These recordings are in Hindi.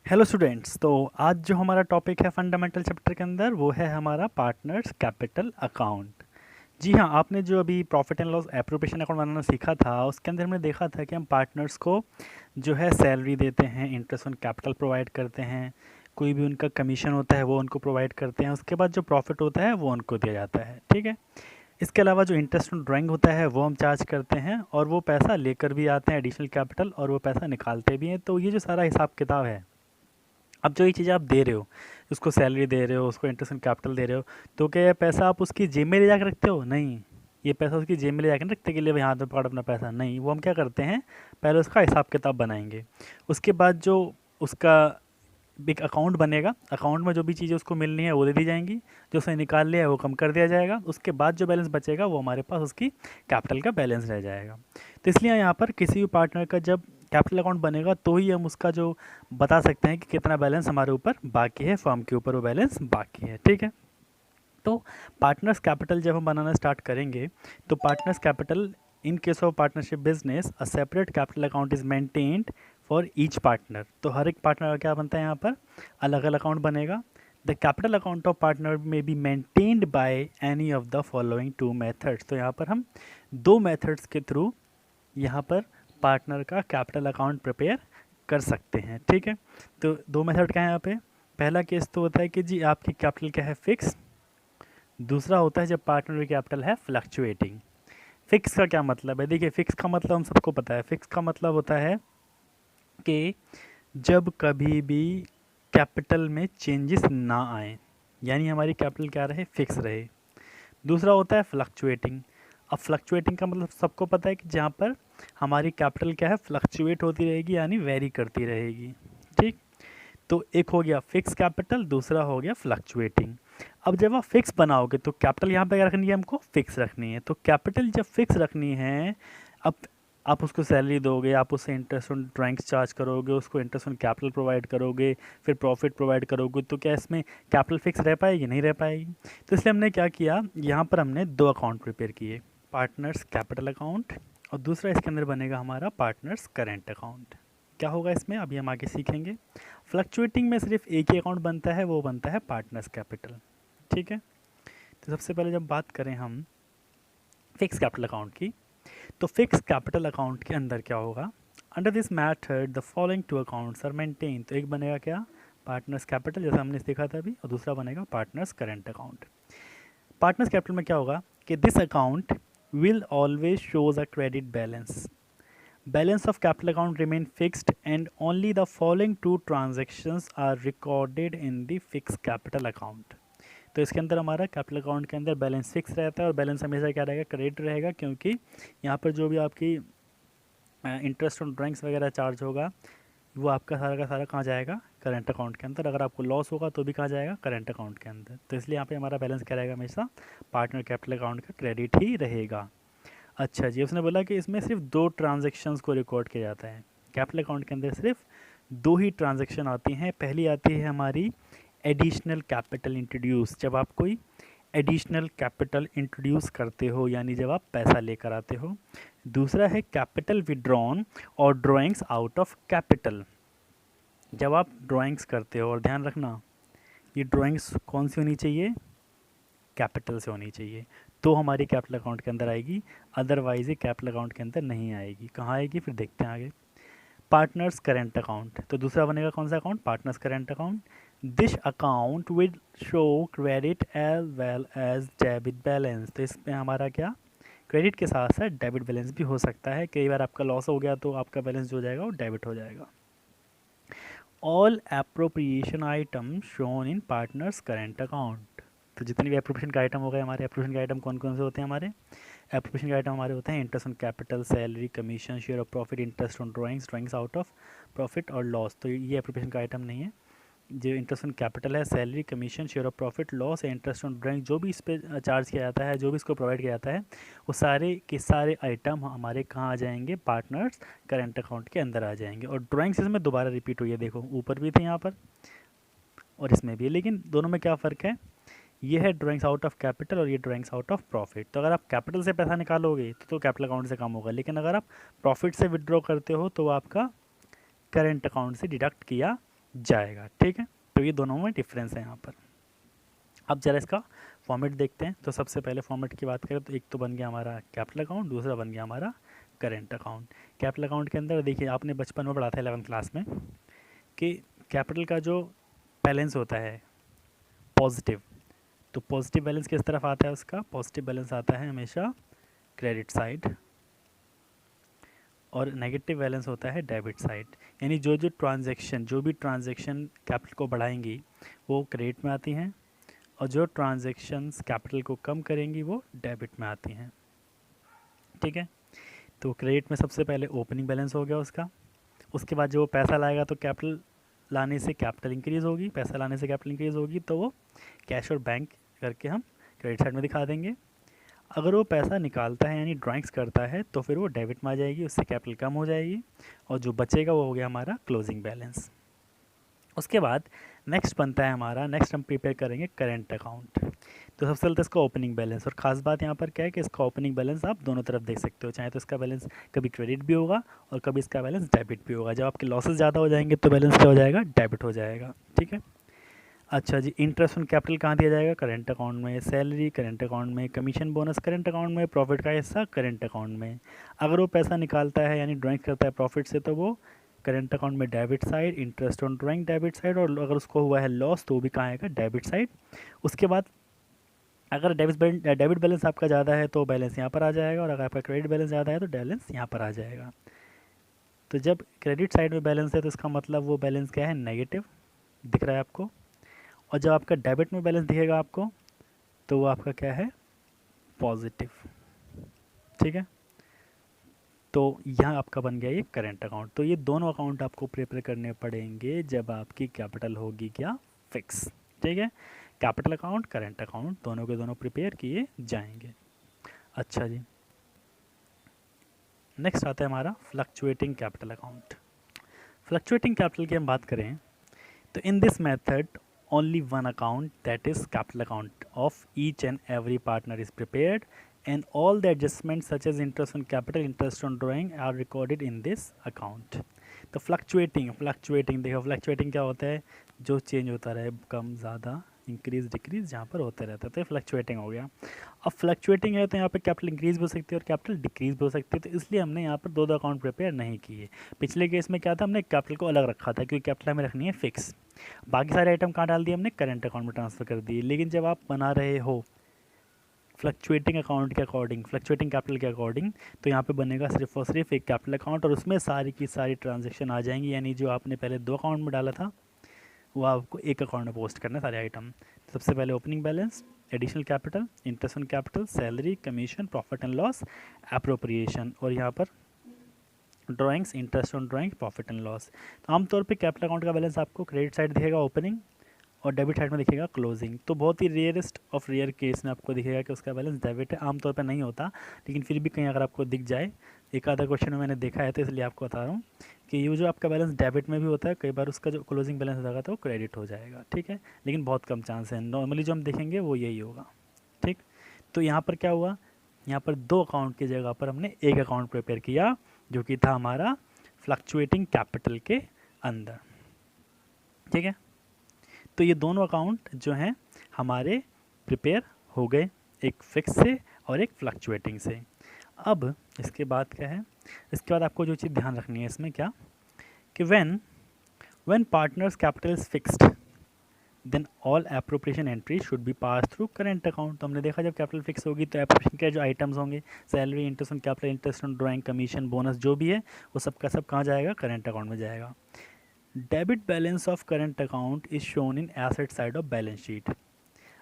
Hello students. तो आज जो हमारा टॉपिक है फंडामेंटल चैप्टर के अंदर वो है हमारा पार्टनर्स कैपिटल अकाउंट। जी हाँ, आपने जो अभी profit and loss appropriation account बनाना सीखा था उसके अंदर हमने देखा था कि हम पार्टनर्स को जो है सैलरी देते हैं, इंटरेस्ट ऑन कैपिटल प्रोवाइड करते हैं, कोई भी उनका कमीशन होता है वो उनको प्रोवाइड करते हैं, उसके बाद जो प्रॉफिट होता है वो उनको दिया जाता है। ठीक है। इसके अलावा जो इंटरेस्ट ऑन ड्राइंग होता है वो हम चार्ज करते हैं और वो पैसा लेकर भी आते हैं एडिशनल कैपिटल, और वो पैसा निकालते भी हैं। तो ये जो सारा हिसाब किताब है, अब जो ये चीज़ आप दे रहे हो, उसको सैलरी दे रहे हो, उसको इंटरेस्ट एंड कैपिटल दे रहे हो, तो क्या ये पैसा आप उसकी जेब में ले जाकर रखते हो? नहीं। ये पैसा उसकी जेब में ले जाकर नहीं रखते कि लिए भाई हाथ में पकड़ अपना पैसा, नहीं। वो हम क्या करते हैं, पहले उसका हिसाब किताब बनाएंगे। उसके बाद जो उसका एक अकाउंट बनेगा, अकाउंट में जो भी चीज़ें उसको मिलनी है वो दे दी जाएंगी, जो उसने निकाल लिया है वो कम कर दिया जाएगा। उसके बाद जो बैलेंस बचेगा वो हमारे पास उसकी कैपिटल का बैलेंस रह जाएगा। तो इसलिए यहाँ पर किसी भी पार्टनर का जब कैपिटल अकाउंट बनेगा तो ही हम उसका जो बता सकते हैं कि कितना बैलेंस हमारे ऊपर बाकी है, फर्म के ऊपर वो बैलेंस बाकी है। ठीक है। तो पार्टनर्स कैपिटल जब हम बनाना स्टार्ट करेंगे तो partners capital, in case of partnership business a separate capital account is maintained for each partner. तो हर एक पार्टनर का क्या बनता है, यहाँ पर अलग अलग अकाउंट बनेगा। The capital account of partner में be maintained by any of the following two methods. तो यहाँ पर हम दो मेथड्स के थ्रू यहाँ पर पार्टनर का कैपिटल अकाउंट प्रिपेयर कर सकते हैं। ठीक है। तो दो मेथड क्या है यहाँ पे। पहला केस तो होता है कि जी आपकी कैपिटल क्या है, फिक्स। दूसरा होता है जब पार्टनर की कैपिटल है फ्लक्चुएटिंग। फिक्स का क्या मतलब है, देखिए फिक्स का मतलब हम सबको पता है। फिक्स का मतलब होता है कि जब कभी भी कैपिटल में चेंजेस ना आए, यानी हमारी कैपिटल क्या रहे, फिक्स रहे। दूसरा होता है फ्लक्चुएटिंग। अब फ्लक्चुएटिंग का मतलब सबको पता है कि जहाँ पर हमारी कैपिटल क्या है, फ्लक्चुएट होती रहेगी, यानी वेरी करती रहेगी। ठीक। तो एक हो गया फिक्स कैपिटल, दूसरा हो गया फ्लक्चुएटिंग। अब जब आप फिक्स बनाओगे तो कैपिटल यहाँ पे क्या रखनी है, हमको फिक्स रखनी है। तो कैपिटल जब फिक्स रखनी है, अब आप उसको सैलरी दोगे, आप उससे इंटरेस्ट ऑन ड्राइंग्स चार्ज करोगे, उसको इंटरेस्ट ऑन कैपिटल प्रोवाइड करोगे, फिर प्रॉफिट प्रोवाइड करोगे, तो क्या इसमें कैपिटल फिक्स रह पाएगी? नहीं रह पाएगी। तो इसलिए हमने क्या किया, यहाँ पर हमने दो अकाउंट प्रिपेयर किए, पार्टनर्स कैपिटल अकाउंट और दूसरा इसके अंदर बनेगा हमारा पार्टनर्स करेंट अकाउंट। क्या होगा इसमें अभी हम आगे सीखेंगे। फ्लक्चुएटिंग में सिर्फ एक ही अकाउंट बनता है, वो बनता है पार्टनर्स कैपिटल। ठीक है। तो सबसे पहले जब बात करें हम फिक्स कैपिटल अकाउंट की, तो फिक्स कैपिटल अकाउंट के अंदर क्या होगा, under this method the following two accounts are maintain. तो एक बनेगा क्या, पार्टनर्स कैपिटल जैसा हमने देखा था अभी, और दूसरा बनेगा partners current account. Partners capital में क्या होगा कि this account will always shows a credit balance. Balance of capital account remain fixed and only the following two transactions are recorded in the fixed capital account। तो इसके अंदर हमारा कैपिटल अकाउंट के अंदर बैलेंस फिक्स रहता है और बैलेंस हमेशा क्या रहेगा, क्रेडिट रहेगा, क्योंकि यहाँ पर जो भी आपकी इंटरेस्ट ऑन ड्राइंग्स वगैरह चार्ज होगा वो आपका सारा का सारा कहाँ जाएगा, करंट अकाउंट के अंदर। अगर आपको लॉस होगा तो भी कहाँ जाएगा, करंट अकाउंट के अंदर। तो इसलिए यहाँ पे हमारा बैलेंस क्या रहेगा, हमेशा पार्टनर कैपिटल अकाउंट का क्रेडिट ही रहेगा। अच्छा जी, उसने बोला कि इसमें सिर्फ दो ट्रांजैक्शंस को रिकॉर्ड किया जाता है। कैपिटल अकाउंट के अंदर सिर्फ दो ही ट्रांजैक्शन आती हैं। पहली आती है हमारी एडिशनल कैपिटल इंट्रोड्यूस, जब आप कोई एडिशनल कैपिटल इंट्रोड्यूस करते हो, यानी जब आप पैसा लेकर आते हो। दूसरा है कैपिटल विड्रॉन और ड्राइंग्स आउट ऑफ कैपिटल, जब आप ड्राइंग्स करते हो। और ध्यान रखना ये ड्राइंग्स कौन सी होनी चाहिए, कैपिटल से होनी चाहिए, तो हमारी कैपिटल अकाउंट के अंदर आएगी, अदरवाइज ये कैपिटल अकाउंट के अंदर नहीं आएगी। कहाँ आएगी फिर देखते हैं आगे। पार्टनर्स करेंट अकाउंट, तो दूसरा बनेगा कौन सा account, partners current account. This account will show credit as well as debit balance. तो इसमें हमारा क्या, क्रेडिट के साथ साथ डेबिट बैलेंस भी हो सकता है। कई बार आपका लॉस हो गया तो आपका बैलेंस जो हो जाएगा वो डेबिट हो जाएगा। All appropriation item shown in partners current account. तो जितने भी एप्रोप्रिएशन का आइटम हो गए हमारे, एप्रोप्रिएशन के आइटम कौन कौन से होते हैं हमारे, एप्रोप्रिएशन के आइटम हमारे होते हैं interest on capital, salary, commission, share of profit, interest on drawings, drawings out of profit और लॉस। तो ये एप्रोप्रिएशन का आइटम नहीं है। जो इंटरेस्ट ऑन कैपिटल है, salary, commission, share of profit, loss या इंटरेस्ट ऑन ड्राइंग, जो भी इस पर चार्ज किया जाता है, जो भी इसको प्रोवाइड किया जाता है, वो सारे के सारे आइटम हमारे कहाँ आ जाएंगे, पार्टनर्स करेंट अकाउंट के अंदर आ जाएंगे। और ड्राइंग्स इसमें दोबारा रिपीट हुई है, देखो ऊपर भी थे यहाँ पर और इसमें भी है, लेकिन दोनों में क्या फ़र्क है, ये है ड्राइंग्स आउट ऑफ कैपिटल और ये ड्राइंग्स आउट ऑफ प्रॉफिट। तो अगर आप कैपिटल से पैसा निकालोगे तो कैपिटल अकाउंट से कम होगा, लेकिन अगर आप प्रॉफिट से विड्रॉ करते हो तो आपका करेंट अकाउंट से डिडक्ट किया जाएगा। ठीक है, तो ये दोनों में डिफरेंस है यहाँ पर। अब जरा इसका फॉर्मेट देखते हैं। तो सबसे पहले फॉर्मेट की बात करें तो एक तो बन गया हमारा कैपिटल अकाउंट, दूसरा बन गया हमारा करेंट अकाउंट। कैपिटल अकाउंट के अंदर देखिए, आपने बचपन में पढ़ा था 11th क्लास में कि कैपिटल का जो बैलेंस होता है पॉजिटिव, तो पॉजिटिव बैलेंस किस तरफ आता है, उसका पॉजिटिव बैलेंस आता है हमेशा क्रेडिट साइड, और नेगेटिव बैलेंस होता है डेबिट साइड। यानी जो भी ट्रांजैक्शन कैपिटल को बढ़ाएंगी वो क्रेडिट में आती हैं, और जो ट्रांजैक्शंस कैपिटल को कम करेंगी वो डेबिट में आती हैं। ठीक है, तो क्रेडिट में सबसे पहले ओपनिंग बैलेंस हो गया उसका, उसके बाद जो वो पैसा लाएगा तो कैपिटल लाने से कैपिटल इंक्रीज़ होगी, पैसा लाने से कैपिटल इंक्रीज़ होगी, तो वो कैश और बैंक करके हम क्रेडिट साइड में दिखा देंगे। अगर वो पैसा निकालता है यानी ड्राइंग्स करता है तो फिर वो डेबिट में आ जाएगी, उससे कैपिटल कम हो जाएगी, और जो बचेगा वो हो गया हमारा क्लोजिंग बैलेंस। उसके बाद नेक्स्ट बनता है हमारा, नेक्स्ट हम प्रिपेयर करेंगे करेंट अकाउंट। तो सबसे पहले तो इसका ओपनिंग बैलेंस, और ख़ास बात यहाँ पर क्या है कि इसका ओपनिंग बैलेंस आप दोनों तरफ देख सकते हो, चाहे तो इसका बैलेंस कभी क्रेडिट भी होगा और कभी इसका बैलेंस डेबिट भी होगा। जब आपके लॉसेस ज़्यादा हो जाएंगे तो बैलेंस क्या हो जाएगा, डेबिट हो जाएगा। ठीक है, अच्छा जी, इंटरेस्ट ऑन कैपिटल कहाँ दिया जाएगा, करेंट अकाउंट में, सैलरी करेंट अकाउंट में, कमीशन बोनस करेंट अकाउंट में, प्रॉफिट का हिस्सा करेंट अकाउंट में। अगर वो पैसा निकालता है यानी ड्राइंग करता है प्रॉफिट से तो वो करेंट अकाउंट में debit side, interest on drawing debit side, और अगर उसको हुआ है लॉस तो वो भी कहाँ आएगा, डेबिट साइड। उसके बाद अगर डेबिट बैलेंस आपका ज़्यादा है तो बैलेंस यहाँ पर आ जाएगा, और अगर आपका क्रेडिट बैलेंस ज़्यादा है तो बैलेंस यहाँ पर आ जाएगा। तो जब क्रेडिट साइड में बैलेंस है तो इसका मतलब वो बैलेंस क्या है, नेगेटिव दिख रहा है आपको, और जब आपका डेबिट में बैलेंस दिखेगा आपको तो वो आपका क्या है, पॉजिटिव। ठीक है, तो यहाँ आपका बन गया ये करेंट अकाउंट। तो ये दोनों अकाउंट आपको प्रिपेयर करने पड़ेंगे जब आपकी कैपिटल होगी क्या, फिक्स। ठीक है, कैपिटल अकाउंट करेंट अकाउंट दोनों के दोनों प्रिपेयर किए जाएंगे। अच्छा जी, नेक्स्ट आता है हमारा fluctuating capital account. Fluctuating capital की हम बात करें तो in this method only one account, that is capital account of each and every partner is prepared, and all the adjustments such as interest on capital, interest on drawing are recorded in this account. तो फ्लक्चुएटिंग देखो, फ्लक्चुएटिंग क्या होता है, जो चेंज होता रहे, कम ज़्यादा इंक्रीज डिक्रीज जहाँ पर होता रहता है, तो फ्लक्चुएटिंग हो गया। अब फ्लक्चुएटिंग है तो यहाँ पर कैपिटल इंक्रीज भी हो सकती है और कैपिटल डिक्रीज भी हो सकती है, तो इसलिए हमने यहाँ पर दो अकाउंट प्रिपेयर नहीं किए। पिछले केस में क्या था, हमने कैपिटल को अलग रखा था क्योंकि कैपिटल हमें रखनी है फिक्स, बाकी सारे आइटम कहाँ डाल दिए हमने, करेंट अकाउंट में ट्रांसफ़र कर दिए। लेकिन जब आप बना रहे हो फ्लक्चुएटिंग अकाउंट के अकॉर्डिंग, फ्लक्चुएटिंग कैपिटल के अकॉर्डिंग, तो यहाँ पे बनेगा सिर्फ और सिर्फ एक कैपिटल अकाउंट, और उसमें सारी की सारी ट्रांजैक्शन आ जाएंगी, यानी जो आपने पहले दो अकाउंट में डाला था वो आपको एक अकाउंट में पोस्ट करना है सारे आइटम। सबसे पहले opening balance, additional capital, interest on capital, salary, commission, profit and loss, appropriation, और यहाँ पर drawings, interest on drawing, profit and loss. तो आमतौर पे कैपिटल अकाउंट का बैलेंस आपको क्रेडिट साइड दिखेगा ओपनिंग, और डेबिट साइड में दिखेगा क्लोजिंग। तो बहुत ही रेयरेस्ट ऑफ रेयर केस में आपको दिखेगा कि उसका बैलेंस डेबिट है, आमतौर पर नहीं होता, लेकिन फिर भी कहीं अगर आपको दिख जाए, एक आधा क्वेश्चन में मैंने देखा है तो इसलिए आपको बता रहा हूँ कि ये जो आपका बैलेंस डेबिट में भी होता है, कई बार उसका जो क्लोजिंग बैलेंस हो जाएगा तो वो क्रेडिट हो जाएगा। ठीक है, लेकिन बहुत कम चांस है, नॉर्मली जो हम देखेंगे वो यही होगा। ठीक, तो यहाँ पर क्या हुआ, यहाँ पर दो अकाउंट की जगह पर हमने एक अकाउंट प्रिपेयर किया जो कि था हमारा फ्लक्चुएटिंग कैपिटल के अंदर। ठीक है, तो ये दोनों अकाउंट जो हैं हमारे प्रिपेयर हो गए, एक फिक्स से और एक फ्लक्चुएटिंग से। अब इसके बाद क्या है, इसके बाद आपको जो चीज़ ध्यान रखनी है इसमें क्या, कि when partners capital is fixed then all appropriation entry should be pass through current account. तो हमने देखा जब कैपिटल फिक्स होगी तो एप्रोप्रिएशन के जो आइटम्स होंगे, salary, interest on capital, interest on drawing, commission, bonus जो भी है वो सब का सब कहाँ जाएगा, करेंट अकाउंट में जाएगा। Debit balance of current account is shown in asset side of balance sheet.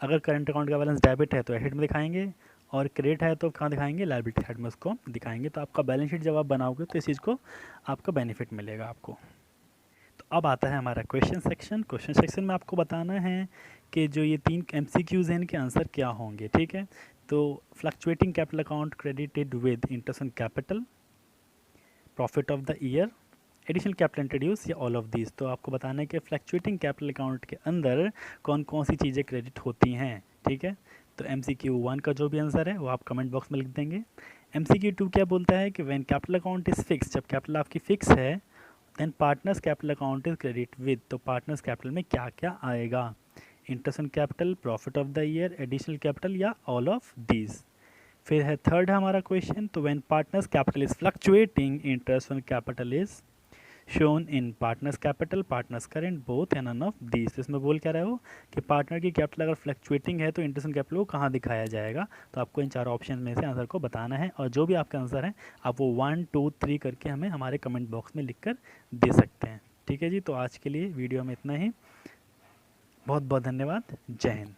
अगर करेंट अकाउंट का बैलेंस डेबिट है तो एसेट में दिखाएंगे, और क्रेडिट है तो कहाँ दिखाएंगे, लायबिलिटी साइड में उसको दिखाएंगे। तो आपका बैलेंस शीट जब आप बनाओगे तो इस चीज़ को आपका बेनिफिट मिलेगा आपको। तो अब आता है हमारा क्वेश्चन सेक्शन। क्वेश्चन सेक्शन में आपको बताना है कि जो ये 3 MCQs हैं इनके आंसर क्या होंगे। ठीक है, तो fluctuating capital account credited with interest on capital, profit of the year, additional capital introduce, या ऑल ऑफ दीज। तो आपको बताना है कि फ्लक्चुएटिंग कैपिटल अकाउंट के अंदर कौन कौन सी चीज़ें क्रेडिट होती हैं। ठीक है, तो MCQ1 का जो भी आंसर है वो आप कमेंट बॉक्स में लिख देंगे। MCQ2 क्या बोलता है कि when capital account is fix, जब कैपिटल आपकी फिक्स है then partners capital account is credit with, तो पार्टनर्स कैपिटल में क्या क्या आएगा, interest on capital, profit of the year, additional capital या ऑल ऑफ दीज। फिर है थर्ड है हमारा क्वेश्चन, तो when partners capital is fluctuating interest on capital is shown in partners capital, partners current, both and none of these. तो इसमें बोल क्या रहे हो कि पार्टनर की कैपिटल अगर फ्लक्चुएटिंग है तो इंटरेस्ट ऑन कैपिटल को कहाँ दिखाया जाएगा। तो आपको इन चारों ऑप्शन में से आंसर को बताना है, और जो भी आपका आंसर है आप वो 1 2 3 करके हमें हमारे कमेंट बॉक्स में लिख कर दे सकते हैं। ठीक है जी, तो आज के लिए वीडियो में इतना ही। बहुत बहुत धन्यवाद। जय हिंद।